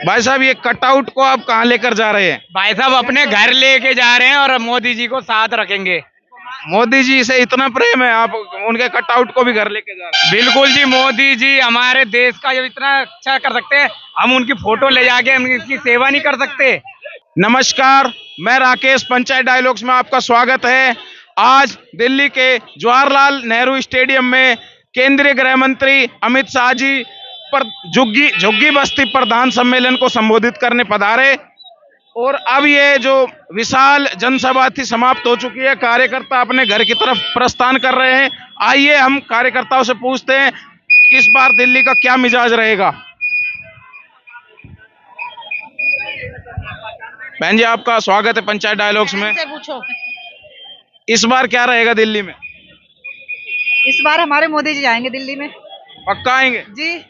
भाई साहब, ये कटआउट को आप कहाँ लेकर जा रहे हैं? भाई साहब अपने घर लेके जा रहे हैं और मोदी जी को साथ रखेंगे। मोदी जी से इतना प्रेम है, आप उनके कटआउट को भी घर लेके जा रहे हैं? बिल्कुल जी, मोदी जी हमारे देश का जब इतना अच्छा कर सकते हैं, हम उनकी फोटो ले जाके उनकी सेवा नहीं कर सकते? नमस्कार, मैं राकेश, पंचायत डायलॉग्स में आपका स्वागत है। आज दिल्ली के जवाहरलाल नेहरू स्टेडियम में केंद्रीय गृह मंत्री अमित शाह जी पर झुग्गी बस्ती प्रधान सम्मेलन को संबोधित करने पधारे और अब ये जो विशाल जनसभा थी समाप्त हो चुकी है। कार्यकर्ता अपने घर की तरफ प्रस्थान कर रहे हैं। आइए हम कार्यकर्ताओं से पूछते हैं इस बार दिल्ली का क्या मिजाज रहेगा। बहन जी, आपका स्वागत है पंचायत डायलॉग्स में। से पूछो, इस बार क्या रहेगा दिल्ली में? इस बार हमारे मोदी जी आएंगे दिल्ली में। पक्का आएंगे जी,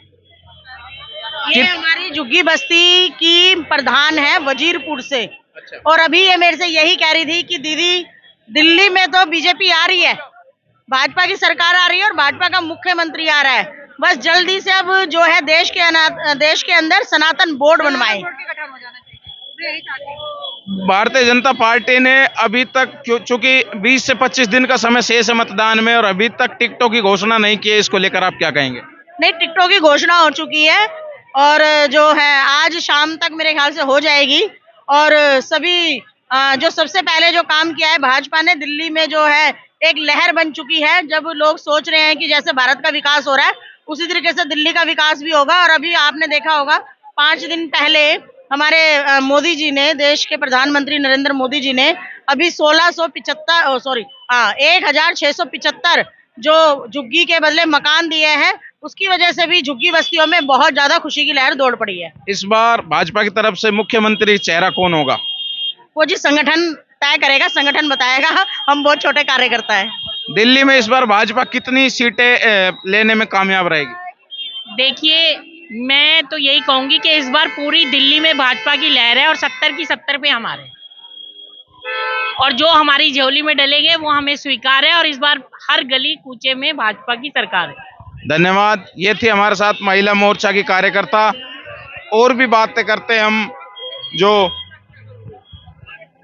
ये हमारी झुग्गी बस्ती की प्रधान है वजीरपुर से। अच्छा। और अभी ये मेरे से यही कह रही थी कि दीदी दिल्ली में तो बीजेपी आ रही है, भाजपा की सरकार आ रही है और भाजपा का मुख्यमंत्री आ रहा है। बस जल्दी से अब जो है देश के अंदर सनातन बोर्ड बनवाए। भारतीय जनता पार्टी ने अभी तक चूंकि 20 से 25 दिन का समय शेष है मतदान में और अभी तक टिकटों की घोषणा नहीं की है, इसको लेकर आप क्या कहेंगे? नहीं, टिकटों की घोषणा हो चुकी है और जो है आज शाम तक मेरे ख्याल से हो जाएगी। और सभी जो सबसे पहले जो काम किया है भाजपा ने, दिल्ली में जो है एक लहर बन चुकी है। जब लोग सोच रहे हैं कि जैसे भारत का विकास हो रहा है उसी तरीके से दिल्ली का विकास भी होगा। और अभी आपने देखा होगा 5 दिन पहले हमारे मोदी जी ने, देश के प्रधानमंत्री नरेंद्र मोदी जी ने अभी 1675 जो झुग्गी के बदले मकान दिए हैं, उसकी वजह से भी झुग्गी बस्तियों में बहुत ज्यादा खुशी की लहर दौड़ पड़ी है। इस बार भाजपा की तरफ से मुख्यमंत्री चेहरा कौन होगा? वो जी संगठन तय करेगा, संगठन बताएगा, हम बहुत छोटे कार्यकर्ता है। दिल्ली में इस बार भाजपा कितनी सीटें लेने में कामयाब रहेगी? देखिए, मैं तो यही कहूंगी कि इस बार पूरी दिल्ली में भाजपा की लहर है और 70 की 70 पे हमारे, और जो हमारी झोली में डलेंगे वो हमें स्वीकार है। और इस बार हर गली कूचे में भाजपा की सरकार है। धन्यवाद। ये थी हमारे साथ महिला मोर्चा की कार्यकर्ता। और भी बातें करते हैं हम। जो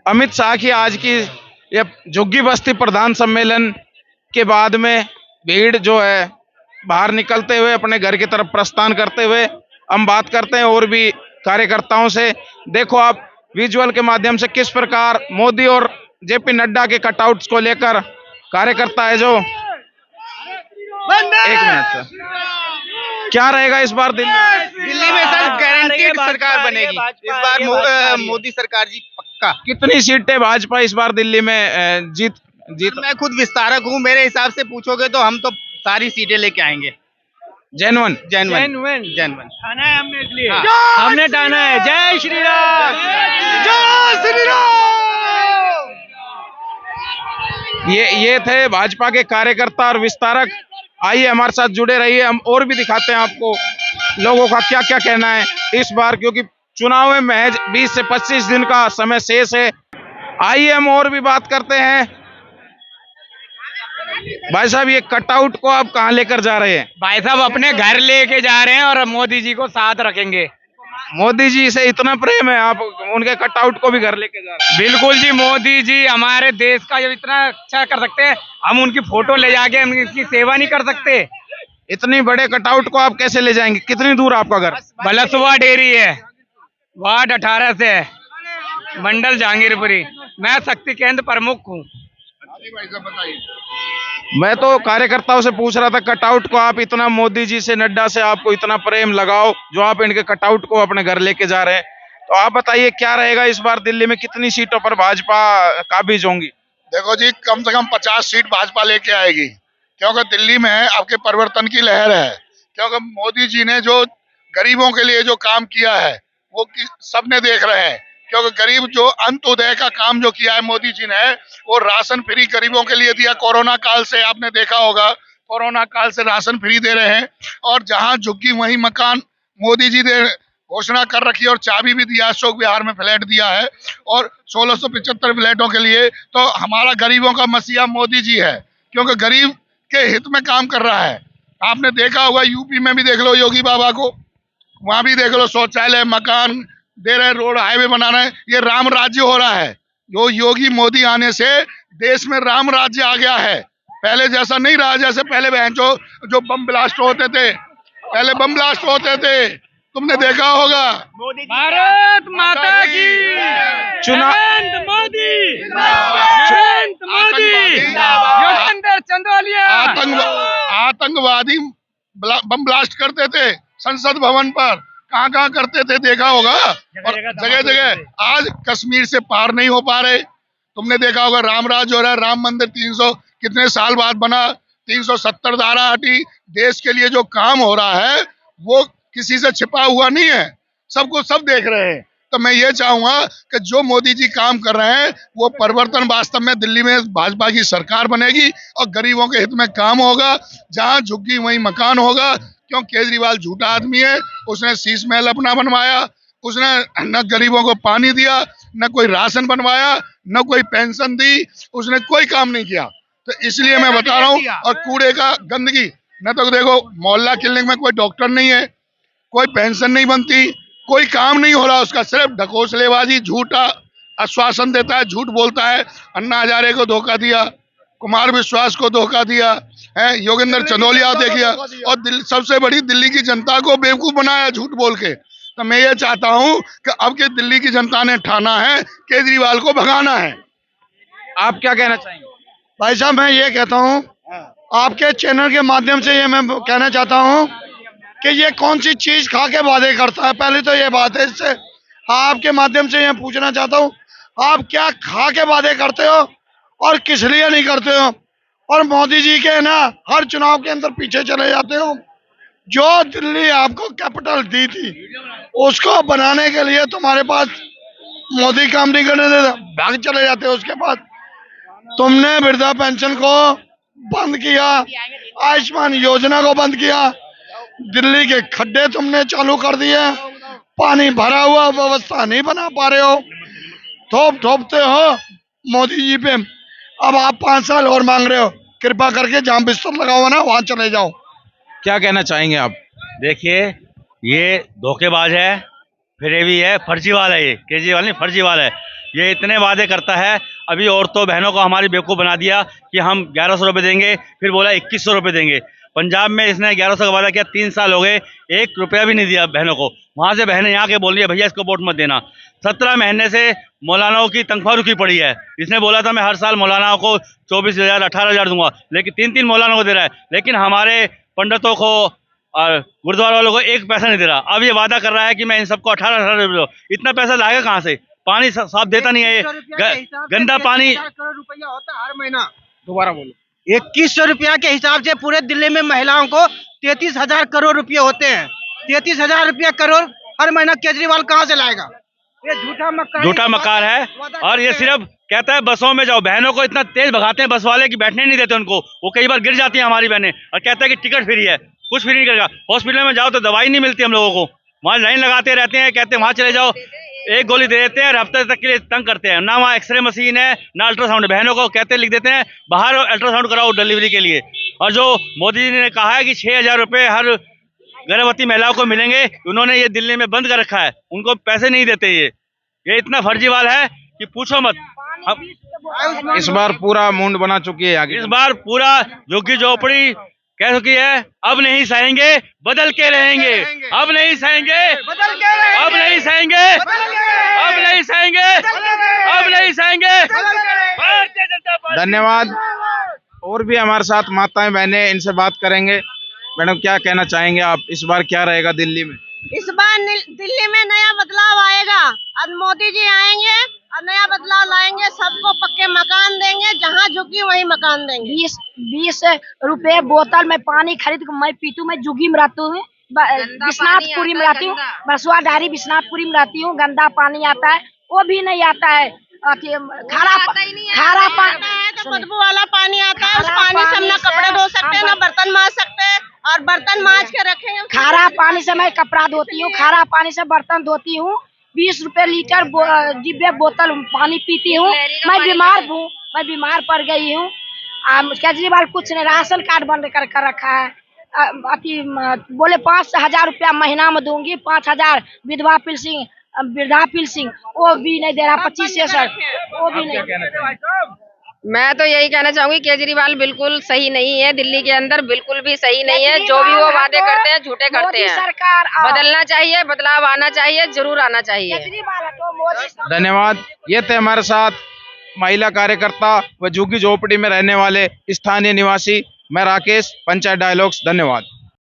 अमित शाह की आज की ये झुग्गी बस्ती प्रधान सम्मेलन के बाद में भीड़ जो है बाहर निकलते हुए अपने घर की तरफ प्रस्थान करते हुए हम बात करते हैं और भी कार्यकर्ताओं से। देखो आप विजुअल के माध्यम से किस प्रकार मोदी और जेपी नड्डा के कटआउट्स को लेकर कार्यकर्ता है जो। एक मिनट सर, क्या रहेगा इस बार दिल्ली में? सर गारंटीड सरकार बनेगी इस बार, मोदी सरकार जी पक्का। कितनी सीटें भाजपा इस बार दिल्ली में जीत? मैं खुद विस्तारक हूँ, मेरे हिसाब से पूछोगे तो हम तो सारी सीटें लेके आएंगे। जेन्युइन ठाना है हमने, इसलिए हमने ठाना है। जय श्री राम, जय श्री राम। ये थे भाजपा के कार्यकर्ता और विस्तारक। आइए हमारे साथ जुड़े रहिए, हम और भी दिखाते हैं आपको लोगों का क्या क्या कहना है इस बार, क्योंकि चुनाव में महज 20 से 25 दिन का समय शेष है। आइए हम और भी बात करते हैं। भाई साहब, ये कटआउट को आप कहाँ लेकर जा रहे हैं? भाई साहब अपने घर लेके जा रहे हैं और मोदी जी को साथ रखेंगे। मोदी जी से इतना प्रेम है, आप उनके कटआउट को भी घर लेके जा रहे हैं? बिल्कुल जी, मोदी जी हमारे देश का जब इतना अच्छा कर सकते हैं, हम उनकी फोटो ले जाके उनकी सेवा नहीं कर सकते? इतनी बड़े कटआउट को आप कैसे ले जाएंगे? कितनी दूर आपका घर? बलसुआ डेरी है, वार्ड 18 से, मंडल जहांगीरपुरी। मैं शक्ति केंद्र प्रमुख हूँ। मैं तो कार्यकर्ताओं से पूछ रहा था, कटआउट को आप इतना मोदी जी से, नड्डा से आपको इतना प्रेम लगाओ जो आप इनके कटआउट को अपने घर लेके जा रहे हैं, तो आप बताइए क्या रहेगा इस बार दिल्ली में? कितनी सीटों पर भाजपा काबिज होंगी? देखो जी, कम से कम 50 सीट भाजपा लेके आएगी, क्योंकि दिल्ली में आपके परिवर्तन की लहर है। क्योंकि मोदी जी ने जो गरीबों के लिए जो काम किया है वो सबने देख रहे हैं। क्योंकि गरीब जो अंत्योदय का काम जो किया है मोदी जी ने, वो राशन फ्री गरीबों के लिए दिया। कोरोना काल से आपने देखा होगा, कोरोना काल से राशन फ्री दे रहे हैं। और जहां झुग्गी वहीं मकान मोदी जी ने घोषणा कर रखी है और चाबी भी दिया, अशोक विहार में फ्लैट दिया है और 1675 फ्लैटों के लिए। तो हमारा गरीबों का मसीहा मोदी जी है, क्योंकि गरीब के हित में काम कर रहा है। आपने देखा होगा यूपी में भी देख लो योगी बाबा को, वहां भी देख लो, शौचालय, मकान दे रहे, रोड हाईवे बना रहे हैं। ये राम राज्य हो रहा है। जो योगी मोदी आने से देश में राम राज्य आ गया है। पहले जैसा नहीं रहा। जैसे पहले बहन जो बम ब्लास्ट होते थे, पहले बम ब्लास्ट होते थे, तुमने देखा होगा। भारत माता की चुनाव नरेंद्र मोदी, नरेंद्र मोदी, योगेंद्र चंदोलिया। आतंकवादी बम ब्लास्ट करते थे संसद भवन पर, कहाँ करते थे देखा होगा। और जगह जगह आज कश्मीर से पार नहीं हो पा रहे। तुमने देखा होगा राम राज हो रहा है। राम मंदिर 300 कितने साल बाद बना, 370 धारा हटी। देश के लिए जो काम हो रहा है वो किसी से छिपा हुआ नहीं है, सबको सब देख रहे हैं। तो मैं ये चाहूंगा कि जो मोदी जी काम कर रहे हैं वो परिवर्तन वास्तव में दिल्ली में भाजपा की सरकार बनेगी और गरीबों के हित में काम होगा। जहां झुग्गी वहीं मकान होगा। क्यों? केजरीवाल झूठा आदमी है। उसने शीश महल अपना बनवाया, उसने न गरीबों को पानी दिया, न कोई राशन बनवाया, न कोई पेंशन दी, उसने कोई काम नहीं किया। तो इसलिए मैं बता रहा हूँ। और कूड़े का गंदगी न, तो देखो मोहल्ला क्लिनिक में कोई डॉक्टर नहीं है, कोई पेंशन नहीं बनती, कोई काम नहीं हो रहा उसका, सिर्फ ढकोसलेबाजी, झूठा आश्वासन देता है, झूठ बोलता है। अन्ना हजारे को धोखा दिया, कुमार विश्वास को धोखा दिया है, योगेंद्र चंदोलिया देखिए, और सबसे बड़ी दिल्ली की जनता को बेवकूफ बनाया झूठ बोल के। तो मैं ये चाहता हूँ कि अब के दिल्ली की जनता ने ठाना है, केजरीवाल को भगाना है। आप क्या कहना चाहेंगे? भाई साहब, मैं ये कहता हूँ, आपके चैनल के माध्यम से ये मैं कहना चाहता हूँ कि ये कौन सी चीज खा के वादे करता है। पहले तो ये बात है। इससे आपके माध्यम से ये पूछना चाहता हूँ, आप क्या खा के वादे करते हो और किस लिए नहीं करते हो? और मोदी जी के ना हर चुनाव के अंदर पीछे चले जाते हो। जो दिल्ली आपको कैपिटल दी थी उसको बनाने के लिए तुम्हारे पास मोदी काम नहीं करने देता, भाग चले जाते हो उसके बाद। तुमने वृद्धा पेंशन को बंद किया, आयुष्मान योजना को बंद किया, दिल्ली के खड्डे तुमने चालू कर दिए, पानी भरा हुआ व्यवस्था नहीं बना पा रहे हो, थोपते हो मोदी जी पे। अब आप 5 साल और मांग रहे हो, कृपा करके जहां बिस्तर लगा हुआ ना वहां चले जाओ। क्या कहना चाहेंगे आप? देखिए, ये धोखेबाज है, फिरेबी है, फर्जीवाल है। ये केजरीवाल नहीं, फर्जीवाल है। ये इतने वादे करता है। अभी औरतों बहनों को हमारी बेवकूफ़ बना दिया कि हम 1100 रुपये देंगे, फिर बोला 2100 रुपये देंगे। पंजाब में इसने 1100 का वादा किया, 3 साल हो गए, 1 रुपया भी नहीं दिया बहनों को। वहाँ से बहनें यहाँ के बोल रही है भैया इसको वोट मत देना। 17 महीने से मौलानाओं की तनख्वाह रुकी पड़ी है। इसने बोला था मैं हर साल मौलानाओं को 24,000 18,000 दूंगा, लेकिन 3 मौलानाओं को दे रहा है, लेकिन हमारे पंडितों को और गुरुद्वारा वालों को 1 पैसा नहीं दे रहा। अब ये वादा कर रहा है कि मैं इन सबको 18,000 रुपये। इतना पैसा लाएगा कहाँ से? पानी साफ देता नहीं है ये, गंदा पानी। करोड़ रुपया होता है हर महीना। दोबारा बोलो। 2100 रुपया के हिसाब से पूरे दिल्ली में महिलाओं को 33,000 करोड़ रुपये होते हैं। 33,000 रुपया करोड़ हर महीना केजरीवाल कहाँ से लाएगा? ये झूठा मक्कार है। और ये सिर्फ कहता है बसों में जाओ। बहनों को इतना तेज भगाते हैं बस वाले कि बैठने नहीं देते उनको। वो कई बार गिर जाती है हमारी बहनें, और कहता है कि टिकट फ्री है, कुछ फ्री नहीं करेगा। हॉस्पिटल में जाओ तो दवाई नहीं मिलती हम लोगों को, वहाँ लाइन लगाते रहते हैं, कहते हैं वहाँ चले जाओ, 1 गोली दे देते हैं, हफ्ते तक के लिए तंग करते हैं। ना वहाँ एक्सरे मशीन है, ना अल्ट्रासाउंड। बहनों को कहते लिख देते हैं बाहर अल्ट्रासाउंड कराओ डिलीवरी के लिए। और जो मोदी जी ने कहा है कि 6,000 रुपये हर गर्भवती महिलाओं को मिलेंगे, उन्होंने ये दिल्ली में बंद कर रखा है, उनको पैसे नहीं देते। ये इतना फर्जीवाल है कि पूछो मत। इस बार पूरा मुंड बना चुकी है आगे। इस बार पूरा झुग्गी झोपड़ी कह चुकी है, अब नहीं सहेंगे, बदल के रहेंगे। अब नहीं सहेंगे, अब नहीं सहेंगे, अब नहीं सहेंगे, अब नहीं सहेंगे। भारतीय जनता पार्टी। धन्यवाद। और भी हमारे साथ माताएं बहनें, इनसे बात करेंगे। मैडम, क्या कहना चाहेंगे आप? इस बार क्या रहेगा दिल्ली में? इस बार दिल्ली में नया बदलाव आएगा। अब मोदी जी आएंगे और नया बदलाव लाएंगे, सबको पक्के मकान देंगे, जहाँ झुकी वहीं मकान देंगे। 20 रुपए बोतल में पानी खरीद कर मैं पीतू। मैं जुगी में रहती हूँ, विश्वनाथपुरी में रहती हूँ, बरसुआ डायरी विश्वनाथपुरी में रहती हूँ। गंदा पानी आता है, वो भी नहीं आता है। खारा पानी, तो बदबू वाला पानी आता है। उस पानी से हम ना कपड़े धो सकते हैं, ना बर्तन मांज सकते हैं, और बर्तन मांज के रखेंगे। खारा पानी से मैं कपड़ा धोती हूँ, खारा पानी से बर्तन धोती हूँ। 20 रुपए लीटर डिब्बे बोतल पानी पीती हूँ। मैं बीमार हूँ, मैं बीमार पड़ गई हूँ। केजरीवाल कुछ नहीं, राशन कार्ड बंद कर रखा है। बोले 5,000 रुपया महीना में दूंगी, 5,000 विधवा पेंशन, वृद्धा पेंशन, वो भी नहीं दे रहा, 25,000 वो भी नहीं। मैं तो यही कहना चाहूंगी, केजरीवाल बिल्कुल सही नहीं है, दिल्ली के अंदर बिल्कुल भी सही नहीं है। जो भी वो वादे करते हैं झूठे करते हैं। सरकार बदलना चाहिए, बदलाव आना चाहिए, जरूर आना चाहिए। धन्यवाद। ये थे हमारे साथ महिला कार्यकर्ता व झुग्गी झोपड़ी में रहने वाले स्थानीय निवासी। मैं राकेश, पंचायत डायलॉग्स। धन्यवाद।